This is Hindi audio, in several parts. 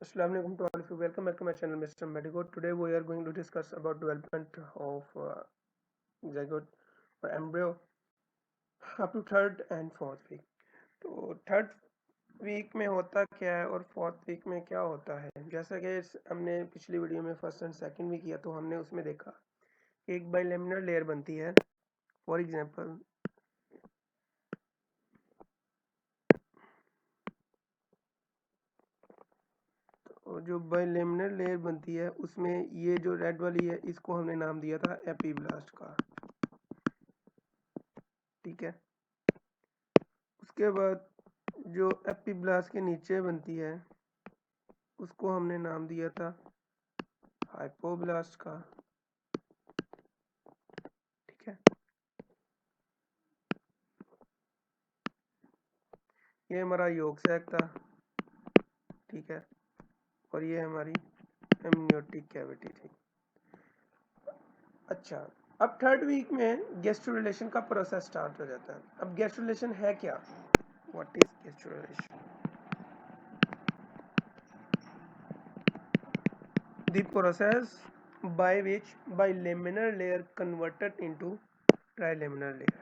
Assalamu alaikum to all of you. Welcome back to my channel, Mr. Medigo. Today we are going to discuss about development of zygote or embryo up to third and fourth week. तो थर्ड वीक में होता क्या है और फोर्थ वीक में क्या होता है, जैसा कि हमने पिछली वीडियो में फर्स्ट एंड सेकंड वीक किया तो हमने उसमें देखा कि एक बाइलेमिनर लेयर बनती है. फॉर एग्जांपल तो जो बाइलेमिनर लेयर बनती है उसमें ये जो रेड वाली है इसको हमने नाम दिया था एपीब्लास्ट का. ठीक है. उसके बाद जो एपीब्लास्ट के नीचे बनती है उसको हमने नाम दिया था हाइपोब्लास्ट का. ठीक है. ये हमारा योग सैक था. ठीक है. और ये हमारी एमनियोटिक कैविटी थी. अच्छा, अब थर्ड वीक में गैस्ट्रोलेशन का प्रोसेस स्टार्ट हो जाता है. अब गैस्ट्रोलेशन है क्या? What is gastrulation? The process by which bilaminar layer converted into trilaminar layer.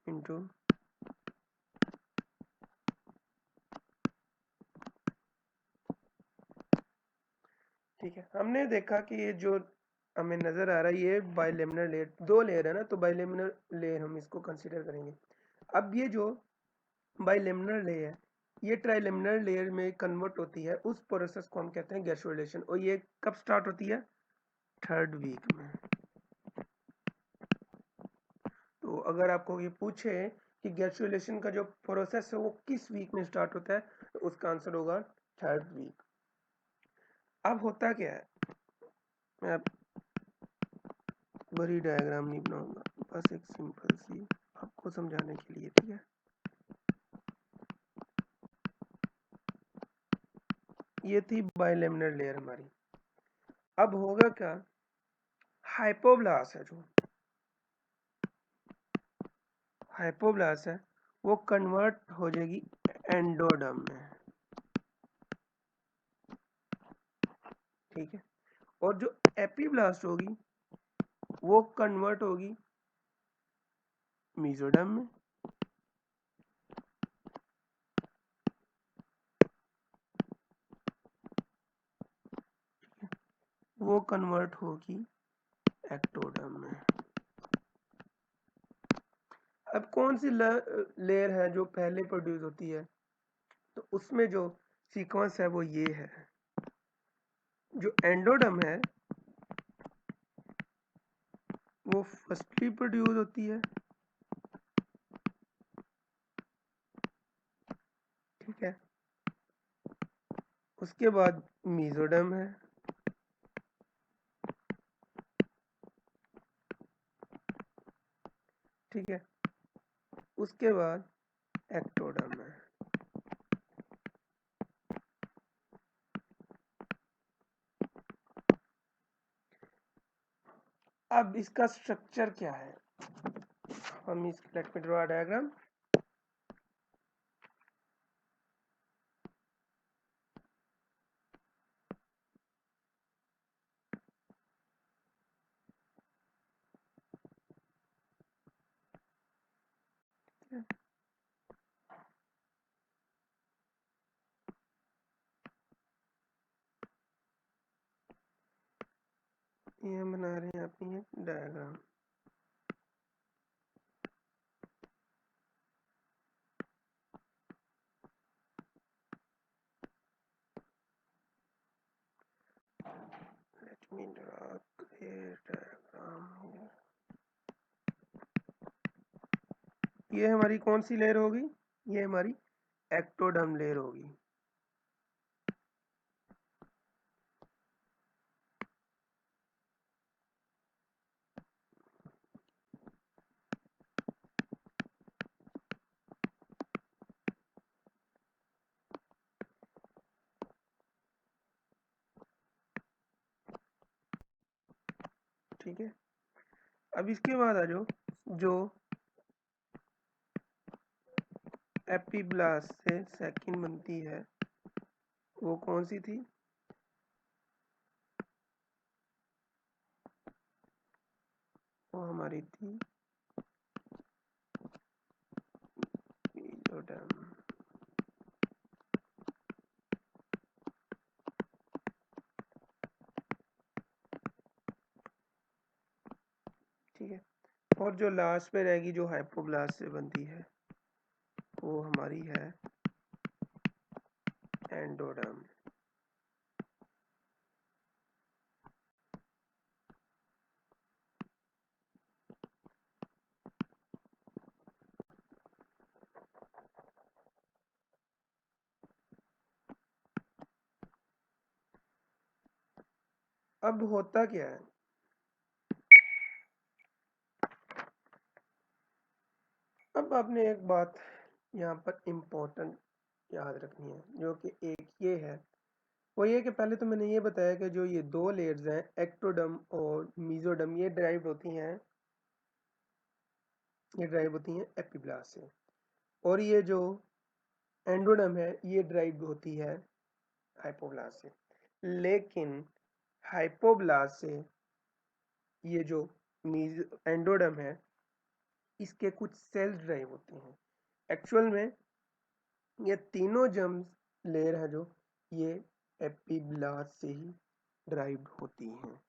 into ठीक है. हमने देखा कि ये जो हमें नजर आ रहा है ये बाइलेमिनर लेयर, दो लेयर है ना, तो बाइलेमिनर लेयर हम इसको कंसीडर करेंगे. अब ये जो बाइलेमिनर लेयर है ये ट्राइलेमिनर लेयर में कन्वर्ट होती है. उस प्रोसेस को हम कहते हैं गैस्ट्रोलेशन. और ये कब स्टार्ट होती है? थर्ड वीक में. तो अगर आपको ये पूछे कि गैस्ट्रोलेशन का जो प्रोसेस है वो किस वीक में स्टार्ट होता है तो उसका आंसर होगा थर्ड वीक. अब होता क्या है, मैं आप बड़ी डायग्राम नहीं बनाऊंगा, बस एक सिंपल सी आपको समझाने के लिए. ठीक है. ये थी बाइलेमिनर लेयर हमारी. अब होगा क्या, हाइपोब्लास्ट है, जो हाइपोब्लास्ट है वो कन्वर्ट हो जाएगी एंडोडर्म में. ठीक है. और जो एपीब्लास्ट होगी वो कन्वर्ट होगी मीजोडर्म में. वो कन्वर्ट होगी एक्टोडर्म में. अब कौन सी लेयर है जो पहले प्रोड्यूस होती है, तो उसमें जो सीक्वेंस है वो ये है. जो एंडोडर्म है वो फर्स्टली प्रोड्यूस होती है. ठीक है. उसके बाद मीजोडर्म है. ठीक है. उसके बाद एक्टोडर्म है. अब इसका स्ट्रक्चर क्या है, हम इस लेट मी ड्रॉ डायग्राम. ये हम बना रहे हैं अपनी एक diagram. Let me draw diagram. ये हमारी कौन सी लेयर होगी? ये हमारी एक्टोडर्म लेयर होगी. ठीक है. अब इसके बाद आ जाओ, जो एपिब्लास्ट से सेकंड बनती है वो कौन सी थी? वो हमारी थी मेसोडर्म। ठीक है, और जो लास्ट पे रहेगी जो हाइपोब्लास्ट से बनती है वो हमारी है एंडोडर्म। अब होता क्या है, अब आपने एक बात यहाँ पर इम्पोर्टेंट याद रखनी है, जो कि एक ये है, वो ये कि पहले तो मैंने ये बताया कि जो ये दो लेयर्स हैं एक्टोडर्म और मेसोडर्म, ये ड्राइव होती हैं एपिब्लास्ट से, और ये जो एंडोडर्म है ये ड्राइव होती है हाइपोब्लास्ट से। लेकिन हाइपोब्लास्ट से ये जो एंडोडर्म है इसके कुछ सेल्स ड्राइव होते हैं। एक्चुअल में ये तीनों जर्म्स लेयर है जो ये एपिब्लास्ट से ही ड्राइव्ड होती हैं।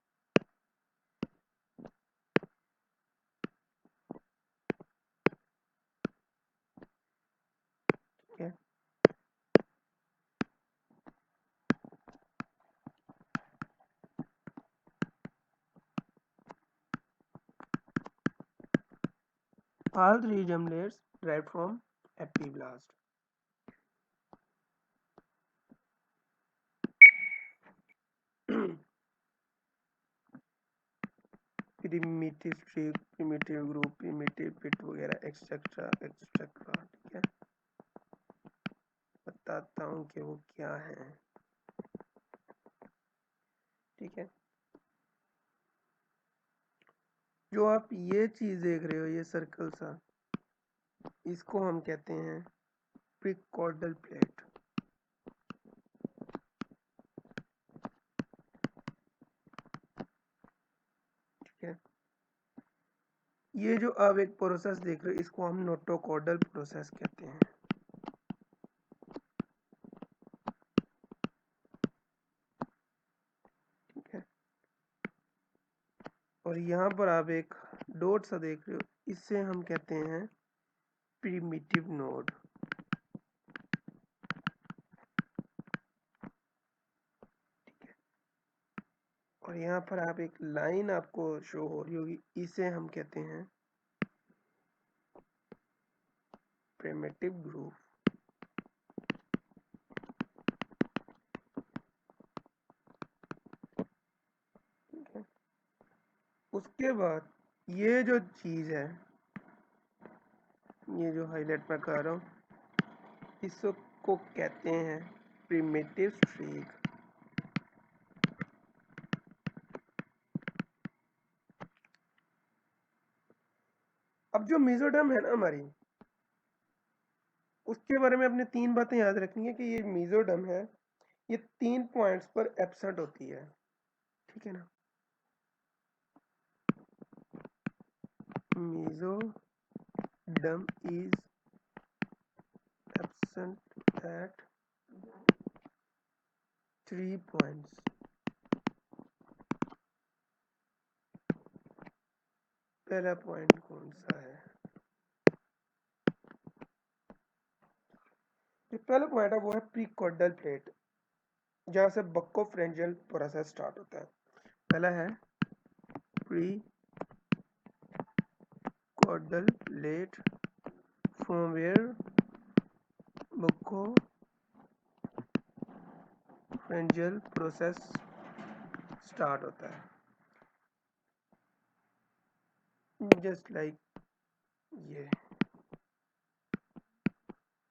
ठीक है, all three germ layers derived from epiblast. Primitive streak, primitive groove, primitive pit वगैरह एक्सेट्रा एक्सेट्रा। ठीक है, बताता हूँ कि वो क्या है। ठीक है, जो आप ये चीज देख रहे हो, ये सर्कल सा, इसको हम कहते हैं प्रीकॉर्डल प्लेट। ठीक है, ये जो आप एक प्रोसेस देख रहे हो इसको हम नोटोकॉर्डल प्रोसेस कहते हैं। ठीक है, और यहाँ पर आप एक डॉट सा देख रहे हो, इससे हम कहते हैं प्रिमिटिव नोड। और यहाँ पर आप एक लाइन आपको शो हो रही होगी, इसे हम कहते हैं प्रिमिटिव ग्रुप। ठीक है, उसके बाद ये जो चीज है, ये जो हाईलाइट मैं कर रहा हूँ, इसको कहते हैं प्रिमिटिव स्ट्रीक। अब जो मेसोडर्म है ना हमारी, उसके बारे में अपने तीन बातें याद रखनी है कि ये मेसोडर्म है, ये 3 पॉइंट्स पर एब्सेंट होती है। ठीक है ना, mesoderm is absent at 3 points. पहला पॉइंट कौन सा है? जो पहला पॉइंट है वो है प्रीकॉर्डल प्लेट, जहां से बक्कोफ्रेंजियल प्रोसेस स्टार्ट होता है। पहला है prechordal plate from where buccopharyngeal process start होता है, जस्ट लाइक ये।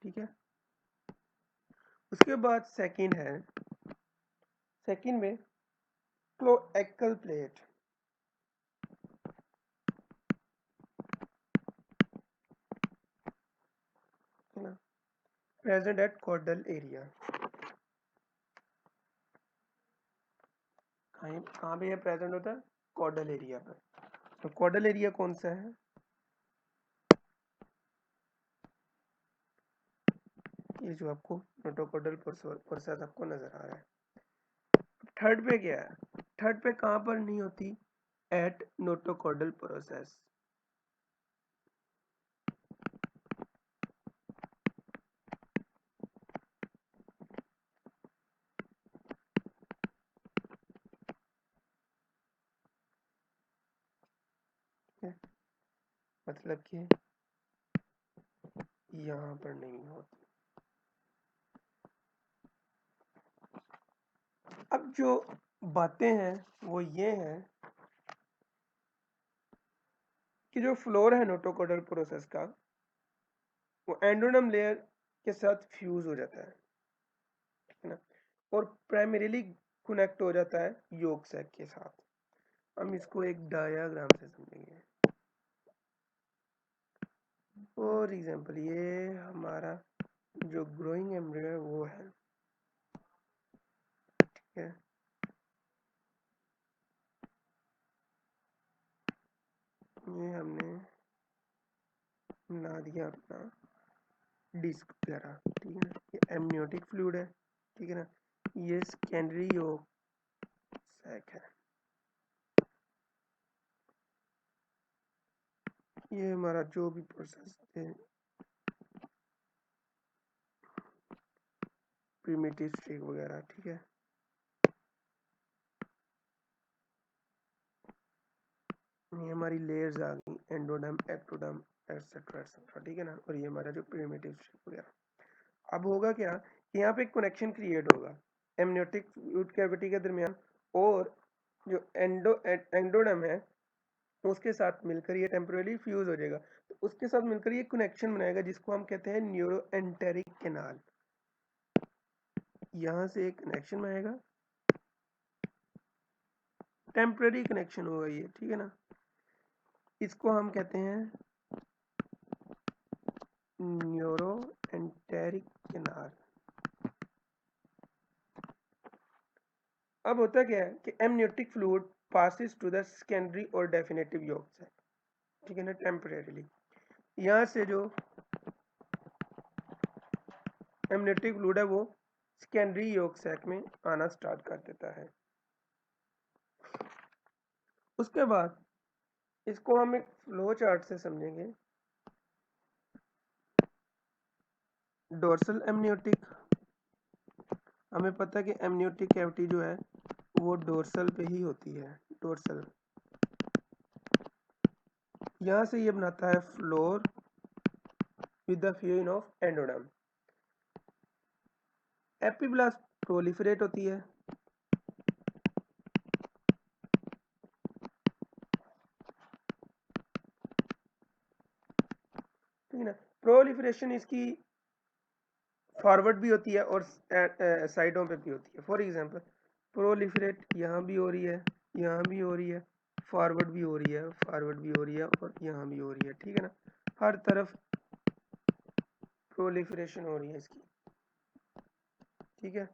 ठीक है, उसके बाद सेकंड है, सेकंड में cloacal plate. Present at caudal area. कहाँ पे ये प्रेजेंट होता है? कॉर्डल एरिया पर। तो कॉर्डल एरिया कौन सा है? ये जो आपको नोटोकॉर्डल प्रोसेस आपको नजर आ रहा है। थर्ड पे क्या है? थर्ड पे कहाँ पर नहीं होती? At notochordal process. मतलब कि यहाँ पर नहीं होती। अब जो बातें हैं वो ये हैं कि जो फ्लोर है नोटोकॉर्डल प्रोसेस का, वो एंडोडर्म लेयर के साथ फ्यूज हो जाता है ना, और प्राइमरीली कनेक्ट हो जाता है योक सैक के साथ। हम इसको एक डायग्राम से समझेंगे। फॉर एग्जांपल ये हमारा जो ग्रोइंग एम्ब्रियो है वो है, ठीक है। ये हमने बना दिया अपना डिस्क वगैरह, ठीक है ना। ये एमनियोटिक फ्लूइड है, ठीक है ना। ये सेकेंडरी योक सैक है। ये हमारा जो भी प्रोसेस है, प्रिमिटिव स्ट्रिक वगैरह, ठीक है। ये हमारी लेयर्स आ गई, एंडोडर्म, एक्टोडर्म, एटसेट्रा एटसेट्रा, ठीक है ना। और ये हमारा जो प्रिमिटिव स्ट्रिक वगैरह। अब होगा क्या कि यहाँ पे एक कनेक्शन क्रिएट होगा एमनियोटिक फ्लूइड कैविटी के दरमियान और जो एंडोडर्म है उसके साथ मिलकर ये टेम्परेरी फ्यूज हो जाएगा। तो उसके साथ मिलकर ये कनेक्शन बनाएगा जिसको हम कहते हैं न्यूरो एंटेरिक कैनाल। यहाँ से एक कनेक्शन बनाएगा, टेम्परेरी कनेक्शन होगा ये, ठीक है ना। इसको हम कहते हैं न्यूरो एंटेरिक कैनाल। अब होता क्या है कि amniotic fluid passes to the secondary और डेफिनेटिव योक सैक, ठीक है ना, टेम्परेरीली। यहाँ से जो एमनियोटिक फ्लूइड है वो सेकेंडरी योक सैक में आना स्टार्ट कर देता है। उसके बाद इसको हम एक फ्लो चार्ट से समझेंगे। डोर्सल एमनियोटिक, हमें पता है कि एमनियोटिक कैविटी जो है वो डोर्सल पे ही होती है, डोर्सल। यहाँ से ये बनाता है floor with the fusion of endoderm. Epiblast proliferate होती है, ठीक है ना। प्रोलिफरेशन इसकी फॉरवर्ड भी होती है और साइडों पे भी होती है। फॉर एग्जांपल प्रोलिफरेट यहाँ भी हो रही है, यहाँ भी हो रही है, फॉरवर्ड भी हो रही है, फॉरवर्ड भी हो रही है, और यहाँ भी हो रही है, ठीक है ना। हर तरफ प्रोलिफरेशन हो रही है इसकी, ठीक है।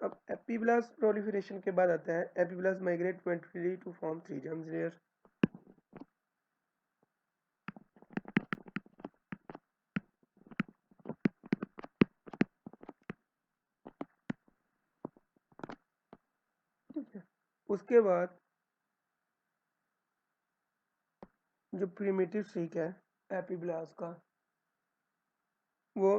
अब एपिब्लास्ट प्रोलिफरेशन के बाद आता है epiblast migrate ventrally to form three germ layer. ठीक है। उसके बाद जो प्रिमिटिव स्ट्रिक है एपिब्लास्ट का, वो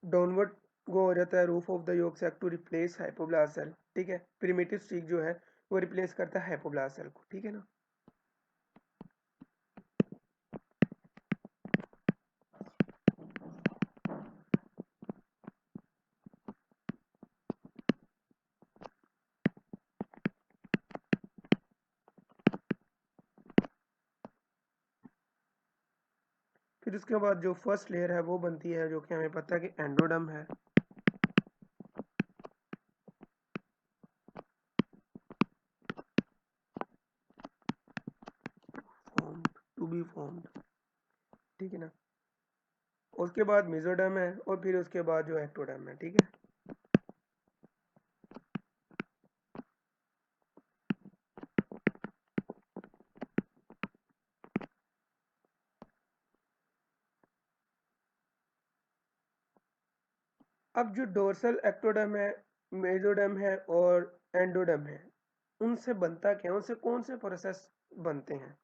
डाउनवर्ड गो हो जाता है roof of the yolk sac to replace hypoblast cell, ठीक है। प्रिमिटिव स्ट्रिक जो है वो रिप्लेस करता है हाइपोब्लास्ट सेल को, ठीक है ना। फिर उसके बाद जो फर्स्ट लेयर है वो बनती है, जो कि हमें पता है कि एंडोडर्म है। फॉर्म्ड, टू बी फॉर्म्ड, ठीक है ना। उसके बाद मेसोडर्म है और फिर उसके बाद जो एक्टोडर्म है। ठीक है, अब जो डोर्सल एक्टोडर्म है, मेसोडर्म है और एंडोडर्म है, उनसे बनता क्या है, उनसे कौन से प्रोसेस बनते हैं?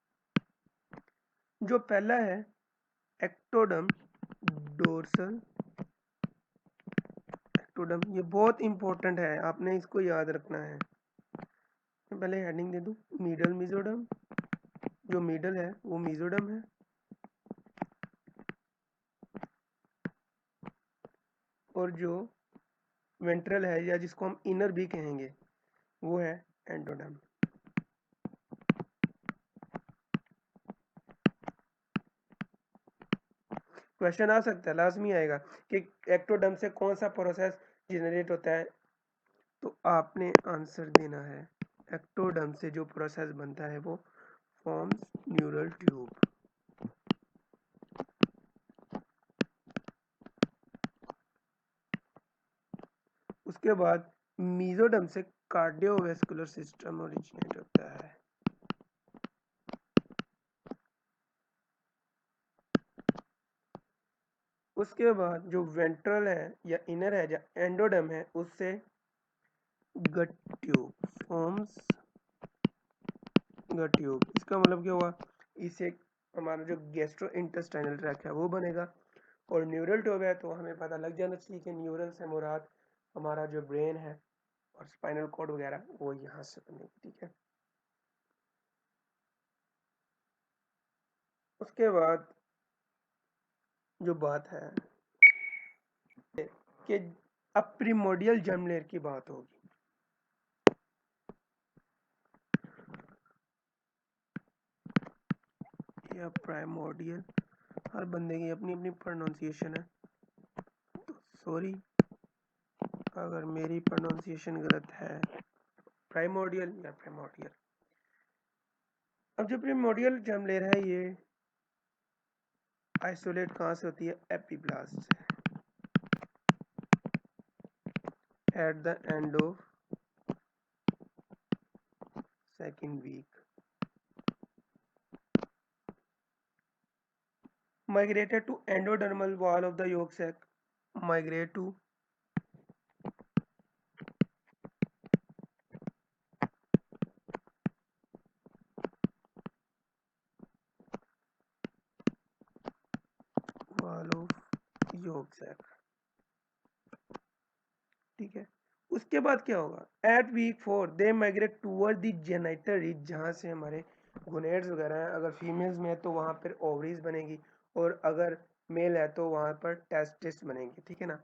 जो पहला है एक्टोडर्म डोर्सल एक्टोडर्म, ये बहुत इंपॉर्टेंट है, आपने इसको याद रखना है। मैं पहले हेडिंग दे दूं, मिडल मेसोडर्म, जो मिडल है वो मेसोडर्म है, और जो वेंट्रल है या जिसको हम इनर भी कहेंगे वो है एंडोडर्म। क्वेश्चन आ सकता है, लाजमी आएगा कि एक्टोडर्म से कौन सा प्रोसेस जनरेट होता है, तो आपने आंसर देना है एक्टोडर्म से जो प्रोसेस बनता है वो फॉर्म्स न्यूरल ट्यूब। उसके बाद मीजोडर्म से कार्डियोवैस्कुलर सिस्टम ओरिजिनेट होता है। उसके बाद जो वेंट्रल है या इनर है या एंडोडर्म है उससे गट ट्यूब फॉर्म्स गट ट्यूब। इसका मतलब क्या हुआ, इससे हमारा जो गैस्ट्रो इंटेस्टाइनल ट्रैक्ट है वो बनेगा, और न्यूरल ट्यूब है तो हमें पता लग जाना चाहिए कि न्यूरल से मुराद हमारा जो ब्रेन है और स्पाइनल कॉर्ड वगैरह वो यहाँ से बनेगी। ठीक है, उसके बाद जो बात है कि अब प्रिमोडियल जर्म लेयर की बात होगी। या प्राइमोडियल, हर बंदे की अपनी अपनी प्रोनाउंसिएशन है, तो सॉरी अगर मेरी प्रोनाउंसिएशन गलत है। प्राइमोडियल या प्राइमोडियल, अब जो प्रिमोडियल जर्म लेयर है ये आइसोलेट कहाँ से होती है, एपिब्लास्ट से, at the end of second week, migrated to endodermal wall of the yolk sac, migrate to wall of yolk sac। ठीक है, उसके बाद क्या होगा, at week 4 they migrate toward the genital ridge, जहाँ से हमारे गोनेड्स वगैरह हैं, अगर फीमेल्स में है तो वहाँ पर ओवरीज बनेगी, और अगर मेल है तो वहाँ पर टेस्टिस बनेंगे। ठीक है ना,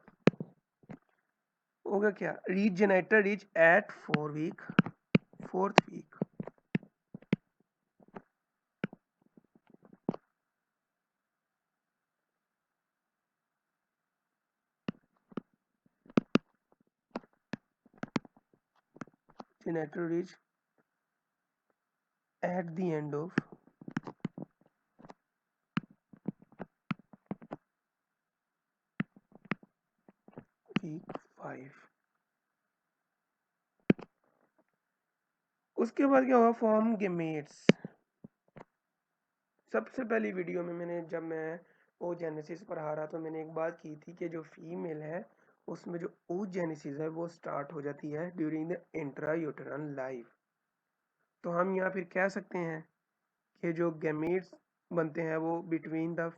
होगा क्या, reach genital ridge at 4 week, 4th week. Genital ridge at the end of week 5। उसके बाद क्या होगा, फॉर्म गेमेट्स। सबसे पहली वीडियो में मैंने, जब मैं ओजेनेसिस पढ़ा रहा तो मैंने एक बात की थी कि जो फीमेल है उसमें जो ओजेनेसिस है वो स्टार्ट हो जाती है ड्यूरिंग द इंट्रायूटेरल लाइफ। तो हम यहाँ फिर कह सकते हैं कि जो गैमेट्स बनते हैं वो बिटवीन द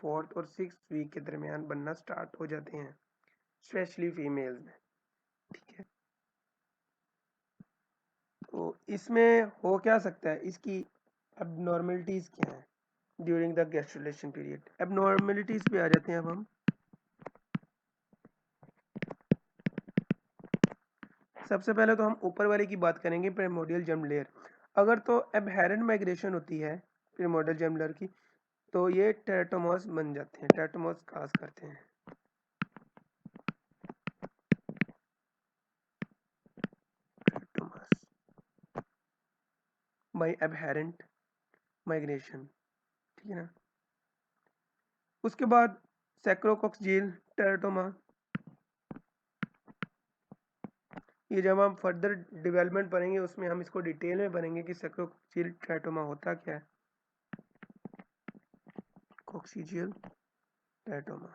4th और 6th वीक के दरमियान बनना स्टार्ट हो जाते हैं, स्पेशली फीमेल्स में। ठीक है, तो इसमें हो क्या सकता है, इसकी एबनॉर्मलिटीज क्या है during the gastrulation period. Abnormalities पे आ जाते हैं अब हम। सबसे पहले तो हम ऊपर वाले की बात करेंगे, प्रिमोर्डियल जर्म लेयर। अगर तो एबहेरेंट माइग्रेशन होती है प्रिमोर्डियल जर्म लेयर की, तो ये टेराटोमॉस बन जाते हैं, टेराटोमॉस काज करते हैं। टेराटोमॉस बाय एबहेरेंट माइग्रेशन। ठीक है ना, उसके बाद सैक्रोकोक्सियल टेराटोमा, ये जब हम फर्दर डेवलपमेंट पढ़ेंगे उसमें हम इसको डिटेल में पढ़ेंगे कि सैक्रोकोक्सियल टेराटोमा होता क्या है। कोक्सिजियल टेराटोमा।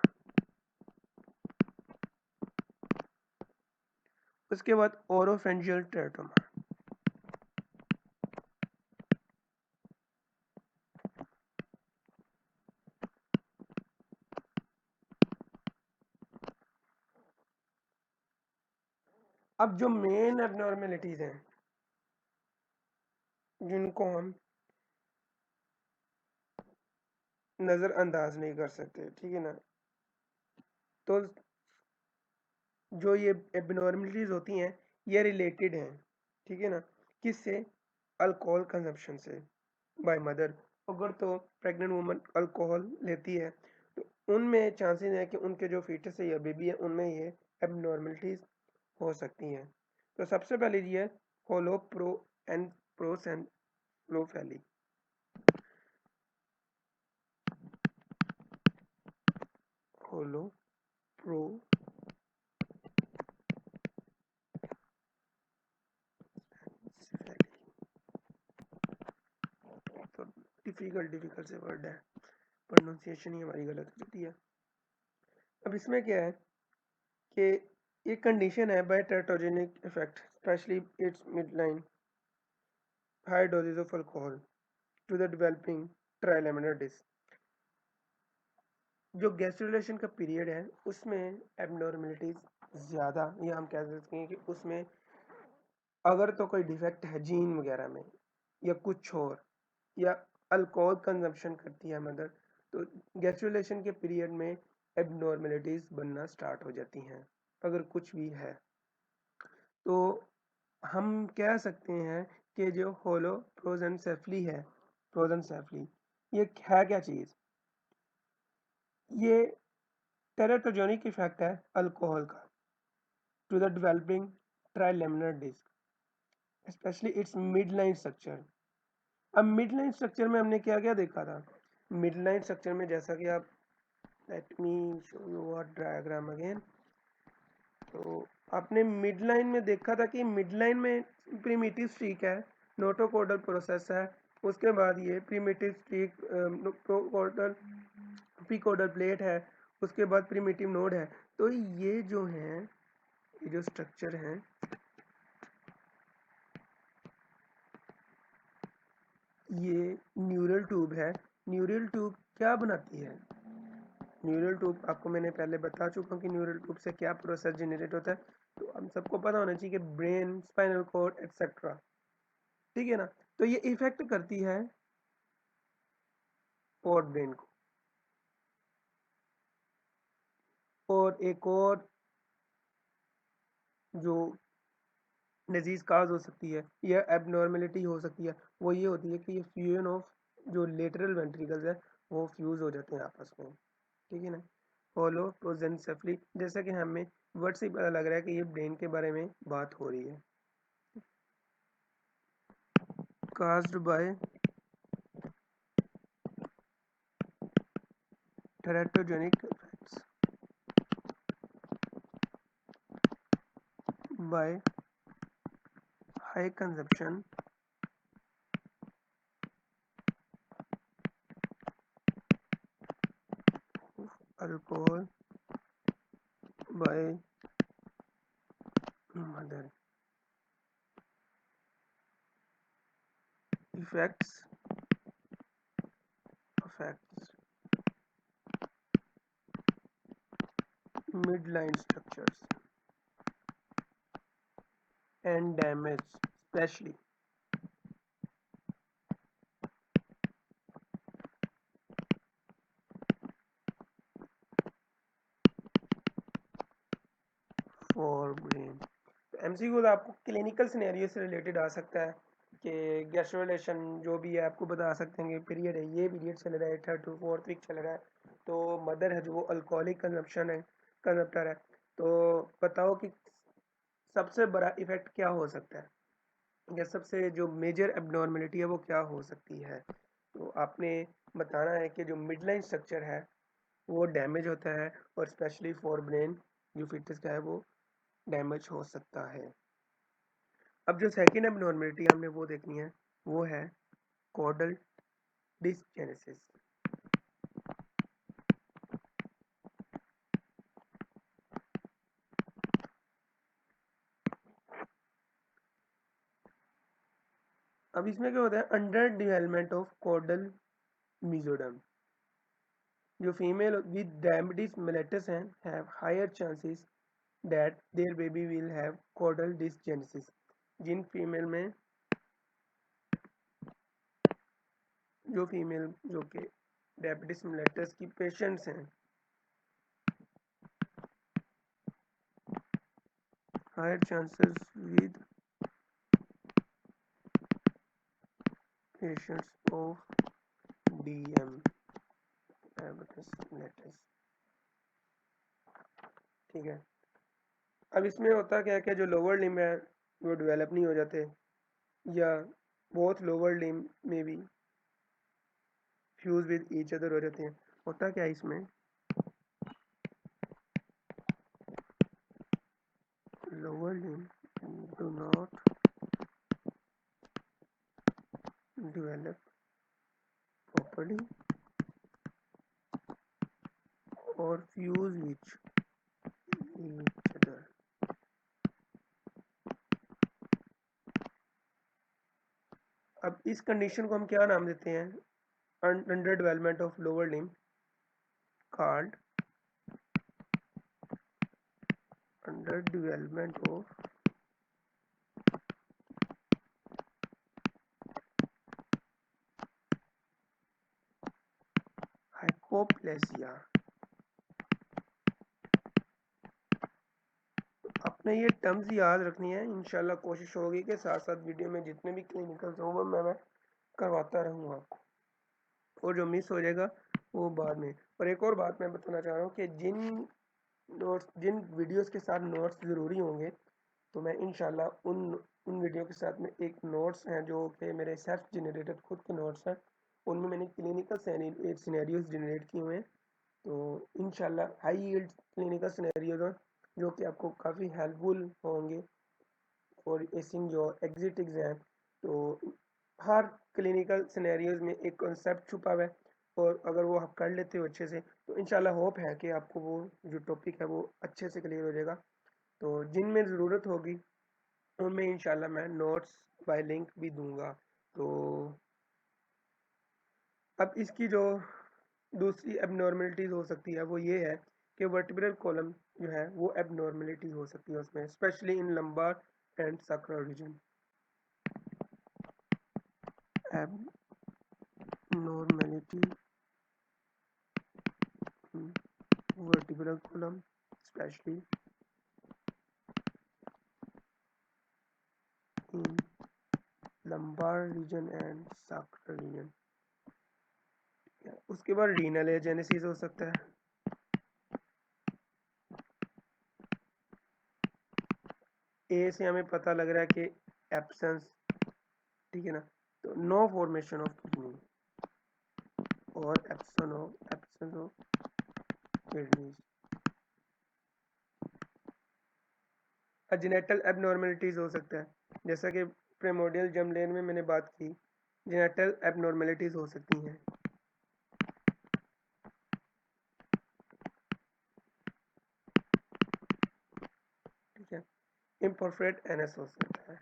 उसके बाद ओरोफेंजियल टेराटोमा। अब जो मेन एबनॉर्मेलिटीज हैं जिनको हम नज़रअंदाज नहीं कर सकते, ठीक है ना, तो जो ये एबनॉर्मलिटीज होती हैं ये रिलेटेड हैं, ठीक है ना, किससे? अल्कोहल कंजप्शन से बाय मदर। अगर तो प्रेग्नेंट वुमन अल्कोहल लेती है तो उनमें चांसेस है कि उनके जो फीटस है या बेबी है उनमें ये एबनॉर्मलिटीज हो सकती हैं। तो सबसे पहले ये है होलोप्रो एंड प्रोसेंफ्लोफेली। होलोप्रो तो डिफिकल्ट से वर्ड है, प्रोनाउंसिएशन ही हमारी गलत हो जाती है। अब इसमें क्या है कि एक कंडीशन है by teratogenic effect, specially its midline high doses of alcohol to the developing trilaminar disc. जो गैस्ट्रुलेशन का पीरियड है उसमें एबनॉर्मलिटीज ज़्यादा, या हम कह सकते हैं कि उसमें अगर तो कोई डिफेक्ट है जीन वगैरह में या कुछ और, या अल्कोहल कंजम्पशन करती है मदर, तो गैस्ट्रुलेशन के पीरियड में एबनॉर्मलिटीज बनना स्टार्ट हो जाती हैं अगर कुछ भी है। तो हम कह सकते हैं कि जो होलो प्रोजेंसेफली है, प्रोजेंसेफली ये है क्या चीज़? ये टेराटोजेनिक इफेक्ट है अल्कोहल का to the developing trilaminar disc, specially its midline structure. अब मिड लाइन स्ट्रक्चर में हमने क्या क्या देखा था? मिड लाइन स्ट्रक्चर में जैसा कि आप, let me show you what diagram again. तो आपने मिड लाइन में देखा था कि मिड लाइन में प्रिमिटिव स्ट्रीक है, नोटोकोडल प्रोसेस है, उसके बाद ये प्रिमिटिव स्ट्रीक प्रोकोडल प्रीकोडल प्लेट है, उसके बाद प्रिमिटिव नोड है। तो ये जो है, ये जो स्ट्रक्चर है, ये न्यूरल ट्यूब है। न्यूरल ट्यूब क्या बनाती है? न्यूरल ट्यूब आपको मैंने पहले बता चुका हूँ कि न्यूरल ट्यूब से क्या प्रोसेस जनरेट होता है। तो हम सबको पता होना चाहिए कि ब्रेन, स्पाइनल कॉर्ड एक्सेट्रा, ठीक है ना। तो ये इफेक्ट करती है और ब्रेन को। और एक और जो डिजीज काज हो सकती है या एबनॉर्मेलिटी हो सकती है वो ये होती है कि ये फ्यूजन ऑफ जो लेटरल वेंट्रिकल्स है वो फ्यूज हो जाते हैं आपस में, ठीक है ना। होलो प्रोजेंसेफली, जैसा कि हमें वर्ड से ही पता लग रहा है कि ये ब्रेन के बारे में बात हो रही है। caused by teratogenic effects by high consumption of alcohol by mother. Effects affects midline structures and damage, especially for brain। MCQ आपको क्लिनिकल सिनेरियो से रिलेटेड आ सकता है कि गैस्ट्रोलेशन जो भी है आपको बता सकते हैं कि पीरियड है, ये पीरियड चल रहा है, थर्ड टू फोर्थ वीक चल रहा है, तो मदर है जो वो अल्कोहलिक कंजप्शन है, कंजप्टर है, तो बताओ कि सबसे बड़ा इफेक्ट क्या हो सकता है या सबसे जो मेजर एबनॉर्मेलिटी है वो क्या हो सकती है। तो आपने बताना है कि जो मिडलाइन स्ट्रक्चर है वो डैमेज होता है, और स्पेशली फॉर ब्रेन जो फिटनेस का है वो डैमेज हो सकता है। अब जो सेकेंड एबनॉर्मेलिटी हमने वो देखनी है, वो है कॉर्डल डिसजेनेसिस। अब इसमें क्या होता है, under development of caudal mesoderm. जो फीमेल विद डायबिटीज मेलेटस हैं have higher chances that their baby will have caudal dysgenesis. जिन फीमेल में जो फीमेल जो कि डायबिटीज मेलेटस की पेशेंट्स हैं, higher chances with patients of DM diabetes mellitus. ठीक है। अब इसमें होता क्या है कि जो लोअर लिम्ब है वो डेवलप नहीं हो जाते, या बोथ लोअर लिम्ब में भी फ्यूज विद ईच अदर हो जाते हैं। होता क्या है इसमें, lower limb do not develop properly or fuse with each other. अब इस कंडीशन को हम क्या नाम देते हैं, under development of lower limb, called under development of hypoplasia. आपने ये टर्म्स याद रखनी है, इंशाल्लाह कोशिश होगी कि साथ साथ वीडियो में जितने भी क्लिनिकल्स हों वो मैं करवाता रहूँगा आपको, और जो मिस हो जाएगा वो बाद में। और एक और बात मैं बताना चाह रहा हूँ कि जिन वीडियोस के साथ नोट्स ज़रूरी होंगे, तो मैं इंशाल्लाह उन वीडियो के साथ में एक नोट्स हैं जो कि मेरे सेल्फ जनरेटेड खुद के नोट्स हैं, उनमें मैंने क्लिनिकल सिनेरियोज जनरेट किए हुए हैं। तो इंशाल्लाह हाई यील्ड क्लिनिकल सिनेरियोज हैं जो कि आपको काफ़ी हेल्पफुल होंगे फॉर एसिंग योर एग्जिट एग्जाम। तो हर क्लिनिकल सिनेरियोज में एक कॉन्सेप्ट छुपा हुआ है, और अगर वो आप कर लेते हो अच्छे से तो इंशाल्लाह होप है कि आपको वो जो टॉपिक है वो अच्छे से क्लियर हो जाएगा। तो जिनमें ज़रूरत होगी उनमें इंशाल्लाह मैं नोट्स बाय लिंक भी दूंगा। तो अब इसकी जो दूसरी एबनॉर्मेलिटीज़ हो सकती है वो ये है कि वर्टिब्रल कॉलम जो है वो एबनॉर्मेलिटी हो सकती है उसमें, specially in lumbar and sacral region. Abnormality in vertebral column specially in lumbar region and sacral region. उसके बाद रीनल एजेनेसिस हो सकता है। ए से हमें पता लग रहा है कि एब्सेंस, ठीक है ना, तो नो फॉर्मेशन ऑफ किडनी और absence of kidneys. Genital abnormalities हो सकता है, जैसा कि प्रेमोडियल जर्मलेन में मैंने बात की, जेनेटल एबनॉर्मेलिटीज हो सकती हैं। ठीक है, इम्परफेक्ट एनएस हो सकता है।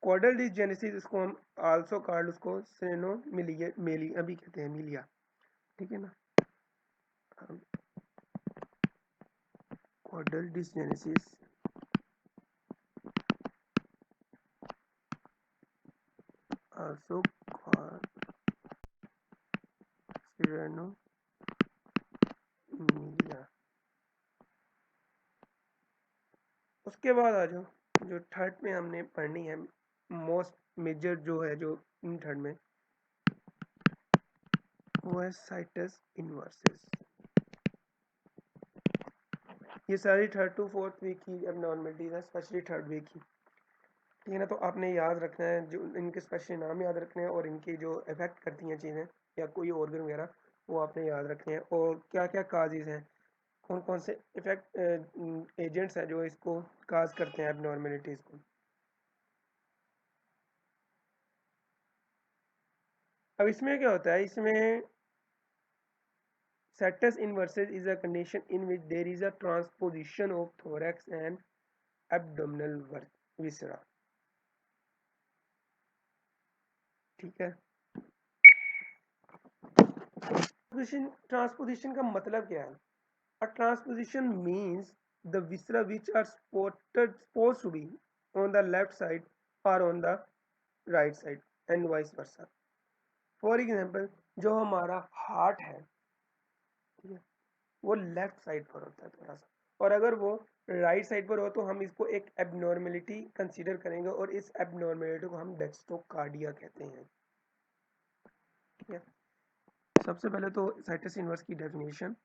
कॉर्डल डिसजेनेसिस, इसको हम आल्सो कॉल्ड उसको सेरेनोमिलिया भी कहते हैं, मिलिया। ठीक है ना, कॉर्डल डिसजेनेसिस आल्सो कॉल्ड सेरेनोमिलिया। उसके बाद आ जाओ, जो थर्ड में हमने पढ़नी है, मोस्ट मेजर जो है जो इन थर्ड में, वो है साइटस इनवर्सिस। ये सारी थर्ड टू फोर्थ वीक की एबनॉर्मलिटीज है, स्पेशली थर्ड वीक की। ठीक है ना। तो आपने याद रखना है, जो इनके स्पेशली नाम याद रखने हैं और इनकी जो इफेक्ट करती हैं चीज़ें या कोई ऑर्गन वगैरह, वो आपने याद रखने हैं, और क्या क्या काजेज हैं, कौन कौन से इफेक्ट एजेंट्स हैं जो इसको काज करते हैं एबनॉर्मेलिटीज़ को। अब इसमें क्या होता है, इसमें satus inversus is a condition in which there is a transposition of thorax and abdominal viscera। ठीक है। ट्रांसपोजिशन का मतलब क्या है? A transposition means the viscera which are supposed to be on the left side or on the right side and vice versa। For example, जो हमारा हार्ट है, ठीक है, वो लेफ्ट साइड पर होता है थोड़ा सा, और अगर वो राइट साइड पर हो तो हम इसको एक एबनॉर्मेलिटी कंसीडर करेंगे, और इस एबनॉर्मेलिटी को हम डेक्स्ट्रोकार्डिया कहते हैं। ठीक है। सबसे पहले तो साइटस इनवर्स की definition,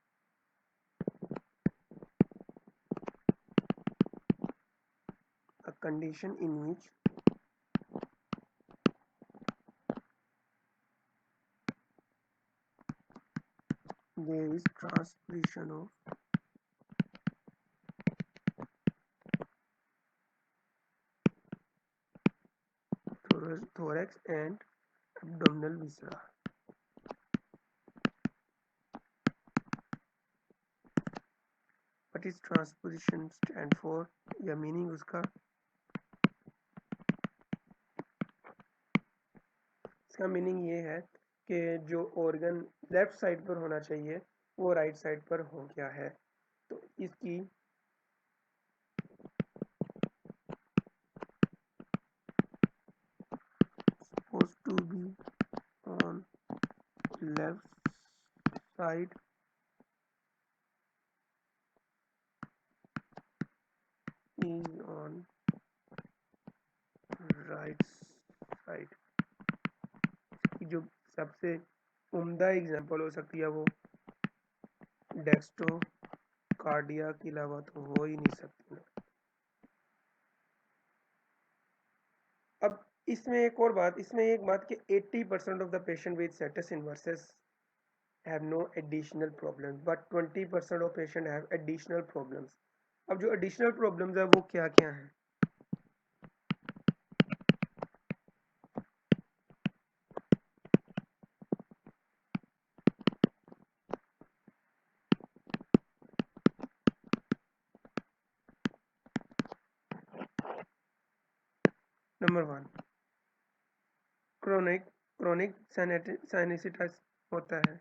a condition in which there is transposition of thorax and abdominal viscera। what is transposition stand for, या मीनिंग उसका, इसका मीनिंग ये है कि जो ऑर्गन लेफ्ट साइड पर होना चाहिए वो राइट साइड पर हो गया है, तो इसकी supposed to be on left side is on right side। जो सबसे उम्दा एग्जांपल हो सकती है वो डेक्स्ट्रो कार्डिया के अलावा तो हो ही नहीं सकती। अब इसमें एक और बात, इसमें एक बात कि 80% of the patient with satus inversus have no additional problems but 20% of patient have additional problems। अब जो additional problems है वो क्या क्या हैं? नंबर 1, क्रोनिक क्रोनिक साइनसाइटिस होता है।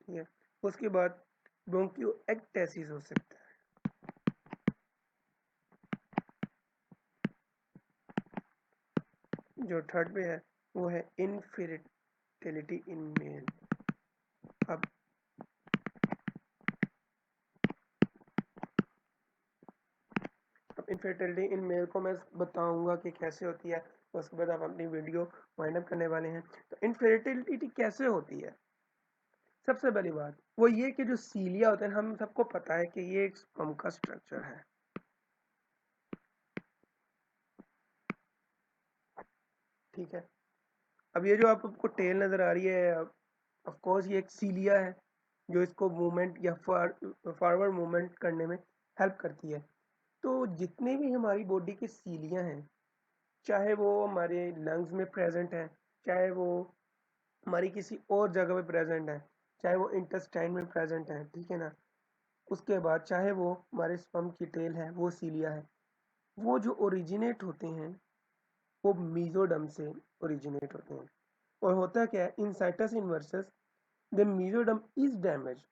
ठीक है। उसके बाद ब्रोंकियोएक्टेसिस हो सकता है। जो थर्ड पे है वो है इनफेर्टिलिटी इन मेल। अब इनफर्टिलिटी इन मेल को मैं बताऊंगा कि कैसे होती है, उसके बाद आप अपनी वीडियो वाइंड अप करने वाले हैं। तो इनफर्टिलिटी कैसे होती है? सबसे पहली बात वो ये कि जो सीलिया होते हैं, हम सबको पता है कि ये एक स्पर्म का स्ट्रक्चर है। ठीक है। अब ये जो आपको टेल नजर आ रही है, ऑफ कोर्स ये एक सीलिया है जो इसको मूवमेंट या फॉरवर्ड मूवमेंट करने में हेल्प करती है। तो जितने भी हमारी बॉडी के सीलियां हैं, चाहे वो हमारे लंग्स में प्रेजेंट है, चाहे वो हमारी किसी और जगह पे प्रेजेंट है, चाहे वो इंटेस्टाइन में प्रेजेंट है, ठीक है ना, उसके बाद चाहे वो हमारे स्पर्म की टेल है, वो सीलिया है, वो जो ओरिजिनेट होते हैं वो मीजोडम से ओरिजिनेट होते हैं। और होता क्या है, in situs inversus the mesoderm is damage.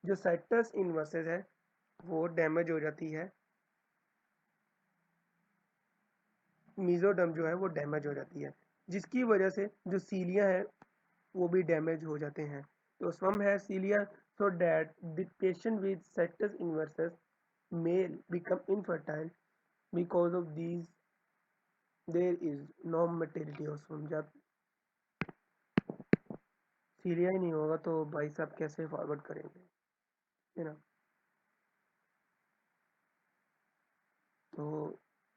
जो साइटस इनवर्सस है वो डैमेज हो जाती है, मीजोडम जो है वो डैमेज हो जाती है, जिसकी वजह से जो सीलिया है वो भी डैमेज हो जाते हैं। तो सम है सीलिया so that the patient with satus inversus male become infertile because of these, there is no motility of sperm। जब सीरिया ही नहीं होगा तो भाई साहब कैसे फॉरवर्ड करेंगे, है ना। तो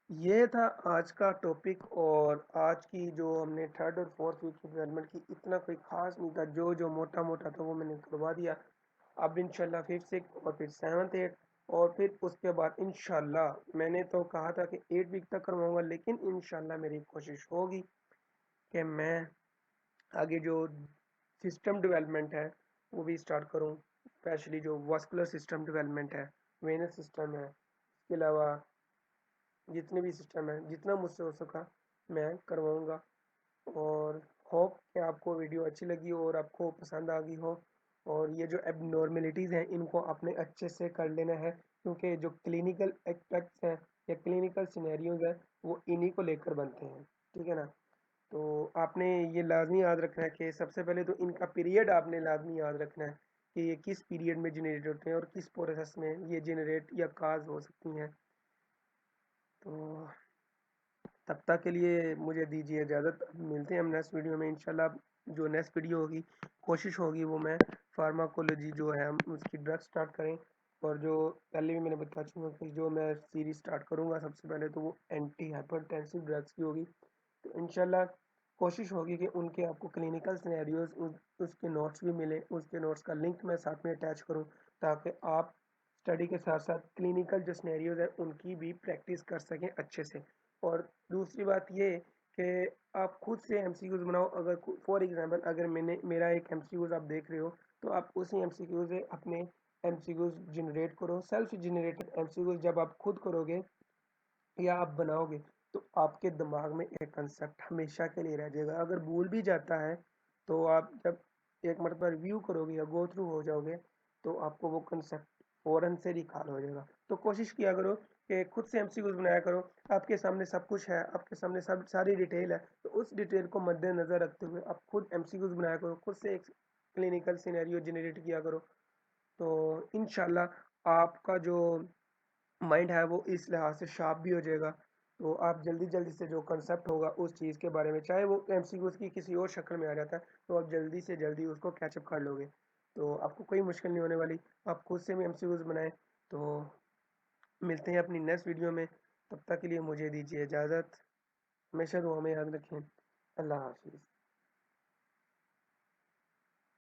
ये था आज का टॉपिक, और आज की जो हमने थर्ड और फोर्थ वीक की डेवलपमेंट की, इतना कोई खास नहीं था, जो जो मोटा मोटा था वो मैंने करवा दिया। अब इंशाल्लाह फिफ्थ सिक्स और फिर सेवन्थ एट, और फिर उसके बाद इंशाल्लाह मैंने तो कहा था कि 8 वीक तक करवाऊंगा, लेकिन इंशाल्लाह मेरी कोशिश होगी कि मैं आगे जो सिस्टम डेवलपमेंट है वो भी स्टार्ट करूं, स्पेशली जो वास्कुलर सिस्टम डेवलपमेंट है, वेनस सिस्टम है, इसके अलावा जितने भी सिस्टम है, जितना मुझसे हो सका मैं करवाऊंगा। और होप कि आपको वीडियो अच्छी लगी हो और आपको पसंद आ गई हो, और ये जो एबनॉर्मेलिटीज़ हैं इनको आपने अच्छे से कर लेना है, क्योंकि जो क्लिनिकल एस्पेक्ट्स हैं या क्लिनिकल सिनेरियोज हैं वो इन्हीं को लेकर बनते हैं, ठीक है ना। तो आपने ये लाजमी याद रखना है कि सबसे पहले तो इनका पीरियड आपने लाजमी याद रखना है कि ये किस पीरियड में जनरेट होते हैं और किस प्रोसेस में ये जनरेट या काज हो सकती हैं। तो तब तक के लिए मुझे दीजिए इजाज़त, मिलते हैं हम नेक्स्ट वीडियो में इंशाल्लाह। जो नेक्स्ट वीडियो होगी, कोशिश होगी वो मैं फार्माकोलॉजी जो है हम उसकी ड्रग स्टार्ट करें। और जो पहले भी मैंने बता चुका कि जो मैं सीरीज स्टार्ट करूँगा सबसे पहले तो वो एंटी हाइपरटेंसिव ड्रग्स की होगी। तो इंशाल्लाह कोशिश होगी कि उनके आपको क्लिनिकल सिनेरियोज उसके नोट्स भी मिले, उसके नोट्स का लिंक मैं साथ में अटैच करूं, ताकि आप स्टडी के साथ साथ क्लिनिकल जो सिनेरियोज है उनकी भी प्रैक्टिस कर सकें अच्छे से। और दूसरी बात ये कि आप खुद से एमसीक्यूज बनाओ। अगर फॉर एग्जांपल अगर मेरा एक एमसीक्यूज आप देख रहे हो, तो आप उसी एमसीक्यू से अपने एमसीक्यूज जनरेट करो। सेल्फ जनरेटेड एमसीक्यूज जब आप खुद करोगे या आप बनाओगे, तो आपके दिमाग में एक कंसेप्ट हमेशा के लिए रह जाएगा। अगर भूल भी जाता है तो आप जब एक मरतबा रिव्यू करोगे या गो थ्रू हो जाओगे, तो आपको वो कंसेप्ट फौरन से रिकॉल हो जाएगा। तो कोशिश किया करो कि खुद से एमसीक्यूज बनाया करो। आपके सामने सब कुछ है, आपके सामने सब सारी डिटेल है, तो उस डिटेल को मद्देनजर रखते हुए आप खुद एमसीक्यूज बनाया करो, खुद से एक क्लिनिकल सिनेरियो जनरेट किया करो। तो इंशाल्लाह आपका जो माइंड है वो इस लिहाज से शार्प भी हो जाएगा। तो आप जल्दी जल्दी से जो कंसेप्ट होगा उस चीज़ के बारे में, चाहे वो एमसीक्यूज की किसी और शक्ल में आ जाता है, तो आप जल्दी से जल्दी उसको कैचअप कर लोगे। तो आपको कोई मुश्किल नहीं होने वाली, आप खुद से भी एमसीक्यूज बनाएं। तो मिलते हैं अपनी नेक्स्ट वीडियो में, तब तक के लिए मुझे दीजिए इजाज़त। हमेशा दुआ में याद रखें। अल्लाह हाफिज़।